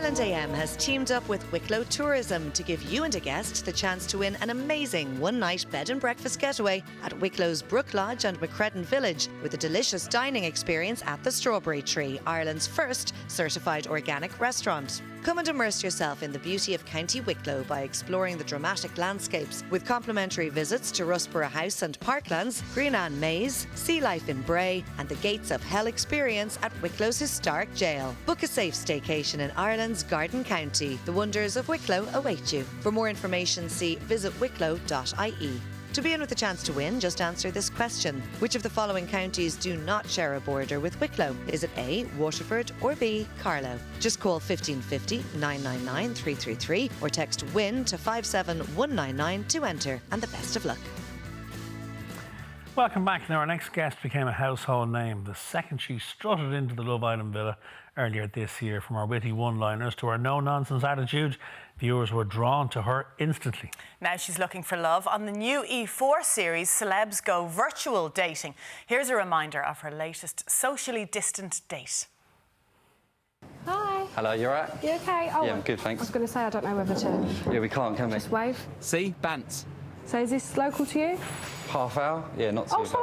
Ireland AM has teamed up with Wicklow Tourism to give you and a guest the chance to win an amazing one-night bed and breakfast getaway at Wicklow's Brook Lodge and Macredon Village with a delicious dining experience at the Strawberry Tree, Ireland's first certified organic restaurant. Come and immerse yourself in the beauty of County Wicklow by exploring the dramatic landscapes with complimentary visits to Rusborough House and Parklands, Greenan Maze, Sea Life in Bray and the Gates of Hell experience at Wicklow's historic jail. Book a safe staycation in Ireland's Garden County. The wonders of Wicklow await you. For more information, see visitwicklow.ie. To be in with a chance to win, just answer this question. Which of the following counties do not share a border with Wicklow? Is it A, Waterford, or B, Carlow? Just call 1550 999 333 or text WIN to 57199 to enter. And the best of luck. Welcome back. Now, our next guest became a household name the second she strutted into the Love Island villa earlier this year. From her witty one-liners to her no-nonsense attitude, viewers were drawn to her instantly. Now she's looking for love. On the new E4 series, Celebs go virtual dating. Here's a reminder of her latest socially distant date. Hi. Hello, you alright? You okay? Oh, yeah, I'm good, thanks. I was going to say, I don't know whether to... Yeah, we can't, can we? Just wave. See? Bants. So is this local to you? Half hour? Yeah, not too bad. So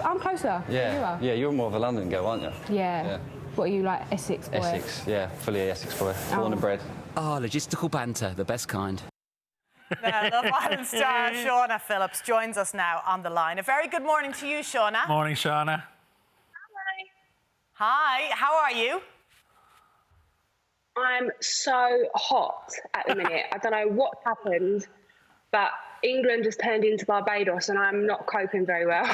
I'm closer than you are. Yeah, you're more of a London girl, aren't you? Yeah. What are you, like, Essex boy? Essex, yeah, fully Essex boy. Born and bred. Oh, logistical banter, the best kind. Now, Love Island star Shaughna Phillips joins us now on the line. A very good morning to you, Shaughna. Morning, Shaughna. Hi. Hi, how are you? I'm so hot at the minute. I don't know what happened, but England has turned into Barbados and I'm not coping very well.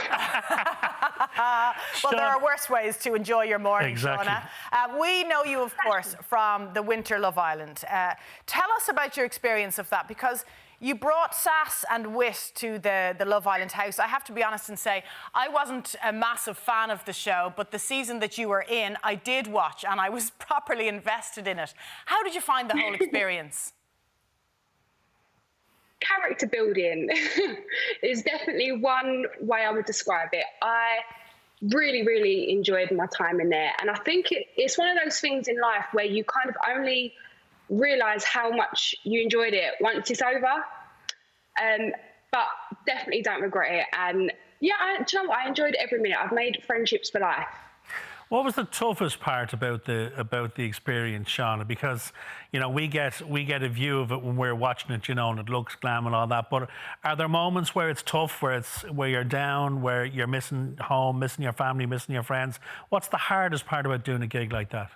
Well, there are worse ways to enjoy your morning, exactly. Shaughna. We know you, of course, from the Winter Love Island. Tell us about your experience of that, because you brought sass and wit to the Love Island house. I have to be honest and say, I wasn't a massive fan of the show, but the season that you were in, I did watch and I was properly invested in it. How did you find the whole experience? Character building is definitely one way I would describe it. I really, really enjoyed my time in there. And I think it's one of those things in life where you kind of only realise how much you enjoyed it once it's over. But definitely don't regret it. And yeah, do you know what? I enjoyed it every minute. I've made friendships for life. What was the toughest part about the experience, Shaughna? Because, you know, we get a view of it when we're watching it, you know, and it looks glam and all that. But are there moments where it's tough, where you're down, where you're missing home, missing your family, missing your friends? What's the hardest part about doing a gig like that?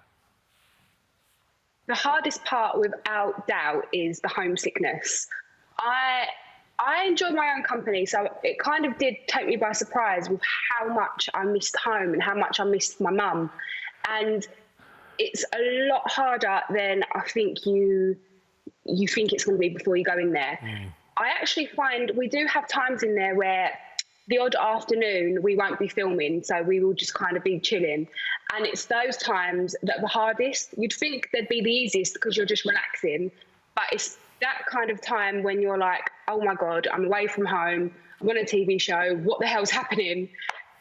The hardest part, without doubt, is the homesickness. I enjoyed my own company, so it kind of did take me by surprise with how much I missed home and how much I missed my mum. And it's a lot harder than I think you think it's going to be before you go in there. I actually find we do have times in there where the odd afternoon we won't be filming, so we will just kind of be chilling. And it's those times that are the hardest. You'd think they'd be the easiest because you're just relaxing, but it's that kind of time when you're like, oh my God, I'm away from home, I'm on a TV show, what the hell's happening?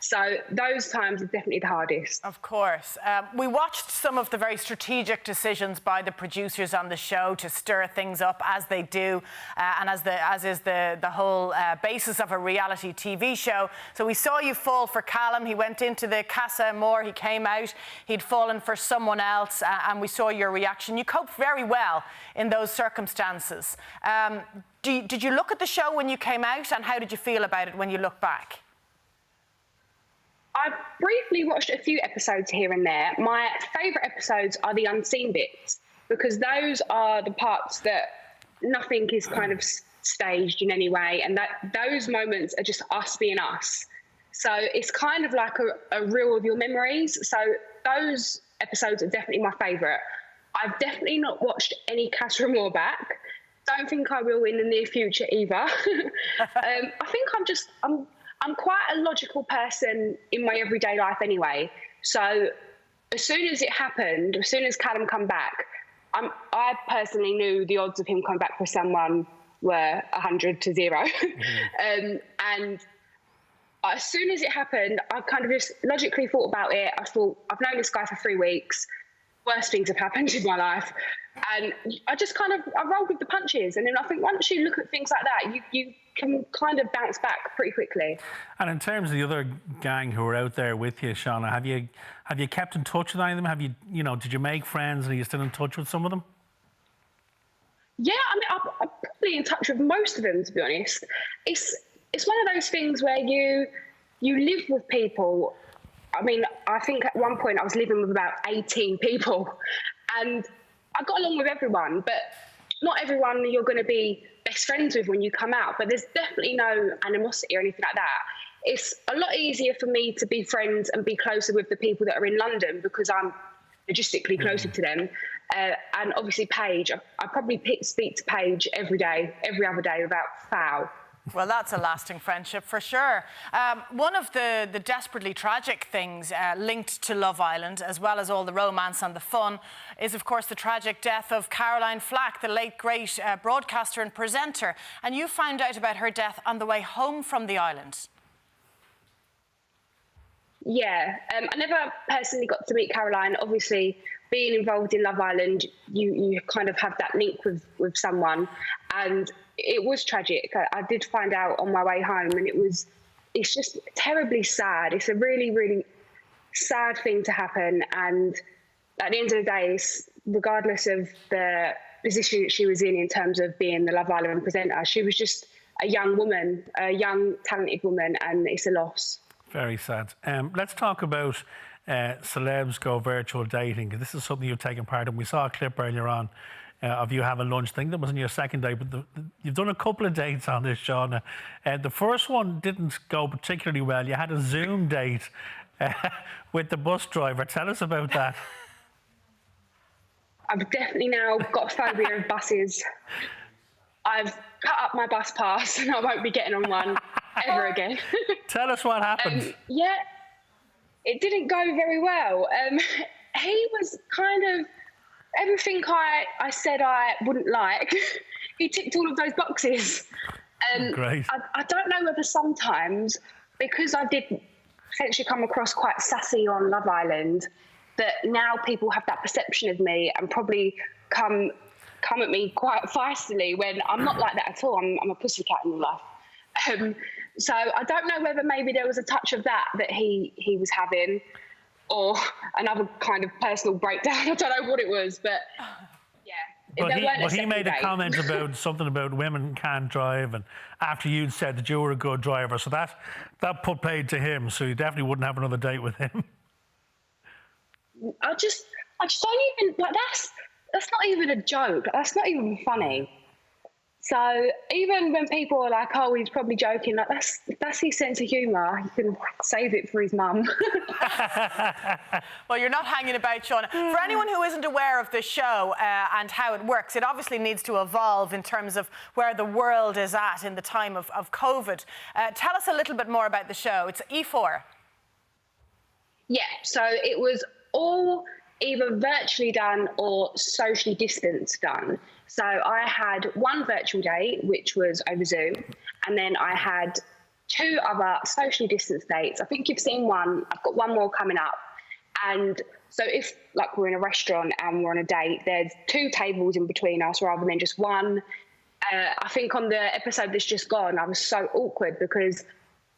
So those times are definitely the hardest. Of course. We watched some of the very strategic decisions by the producers on the show to stir things up, as they do, and as is the whole basis of a reality TV show. So we saw you fall for Callum. He went into the Casa Amor, he came out, he'd fallen for someone else, and we saw your reaction. You coped very well in those circumstances. Did you look at the show when you came out, and how did you feel about it when you look back? I've briefly watched a few episodes here and there. My favourite episodes are the unseen bits, because those are the parts that nothing is kind of staged in any way, and that those moments are just us being us. So it's kind of like a reel of your memories. So those episodes are definitely my favourite. I've definitely not watched any Casa Amor back. Don't think I will in the near future either. I think I'm quite a logical person in my everyday life anyway. So as soon as it happened, as soon as Callum come back, I personally knew the odds of him coming back for someone were 100 to 0. And as soon as it happened, I kind of just logically thought about it. I thought, I've known this guy for 3 weeks. Worst things have happened in my life. And I just I rolled with the punches. And then I think once you look at things like that, you can kind of bounce back pretty quickly. And in terms of the other gang who were out there with you, Shaughna, have you kept in touch with any of them? Have you, did you make friends and are you still in touch with some of them? Yeah, I mean, I'm probably in touch with most of them, to be honest. It's one of those things where you live with people. I mean, I think at one point I was living with about 18 people, and I got along with everyone, but not everyone you're going to be best friends with when you come out. But there's definitely no animosity or anything like that. It's a lot easier for me to be friends and be closer with the people that are in London because I'm logistically closer to them. And obviously Paige, I probably speak to Paige every other day without fail. Well, that's a lasting friendship for sure. One of the desperately tragic things linked to Love Island, as well as all the romance and the fun, is of course the tragic death of Caroline Flack, the late great broadcaster and presenter. And you found out about her death on the way home from the island. Yeah, I never personally got to meet Caroline. Obviously, being involved in Love Island, you kind of have that link with someone, and it was tragic. I did find out on my way home, and it's just terribly sad. It's a really, really sad thing to happen, and at the end of the day, regardless of the position that she was in terms of being the Love Island presenter, she was just a young woman, a young, talented woman, and it's a loss. Very sad. Let's talk about Celebs Go Virtual Dating. This is something you've taken part in. We saw a clip earlier on of you having lunch. I think that wasn't your second date, but you've done a couple of dates on this, Shaughna. The first one didn't go particularly well. You had a Zoom date with the bus driver. Tell us about that. I've definitely now got a phobia of buses. I've cut up my bus pass and I won't be getting on one ever again. Tell us what happened. Yeah, it didn't go very well. He was kind of everything I said I wouldn't like. He ticked all of those boxes. Great. I don't know whether sometimes, because I did potentially come across quite sassy on Love Island, that now people have that perception of me and probably come at me quite feistily when I'm not like that at all. I'm a pussycat in real life. So I don't know whether maybe there was a touch of that he was having, or another kind of personal breakdown. I don't know what it was, but yeah. But he made a comment about something about women can't drive, and after you'd said that you were a good driver, so that put paid to him. So you definitely wouldn't have another date with him. I just don't even like that's not even a joke. That's not even funny. So even when people are like, "Oh, he's probably joking," like that's his sense of humour. He can save it for his mum. Well, you're not hanging about, Shaughna. For anyone who isn't aware of the show and how it works, it obviously needs to evolve in terms of where the world is at in the time of COVID. Tell us a little bit more about the show. It's E4. Yeah, so it was all either virtually done or socially distanced done. So I had one virtual date, which was over Zoom, and then I had two other socially distanced dates. I think you've seen one. I've got one more coming up. And so if, like, we're in a restaurant and we're on a date, there's two tables in between us rather than just one. I think on the episode that's just gone, I was so awkward because,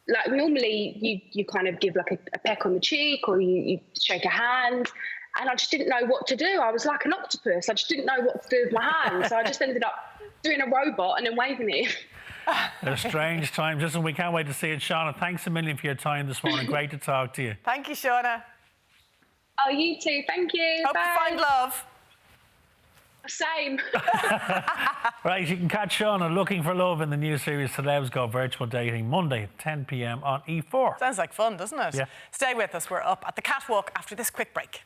like, normally you kind of give, like, a peck on the cheek or you shake a hand. And I just didn't know what to do. I was like an octopus. I just didn't know what to do with my hands. So I just ended up doing a robot and then waving it. They're strange times. Listen, we can't wait to see it. Shaughna, thanks a million for your time this morning. Great to talk to you. Thank you, Shaughna. Oh, you too. Thank you. Hope Bye. you find love. Same. Right, you can catch Shaughna looking for love in the new series Celebs Go Virtual Dating, Monday, 10 p.m. on E4. Sounds like fun, doesn't it? Yeah. Stay with us. We're up at the catwalk after this quick break.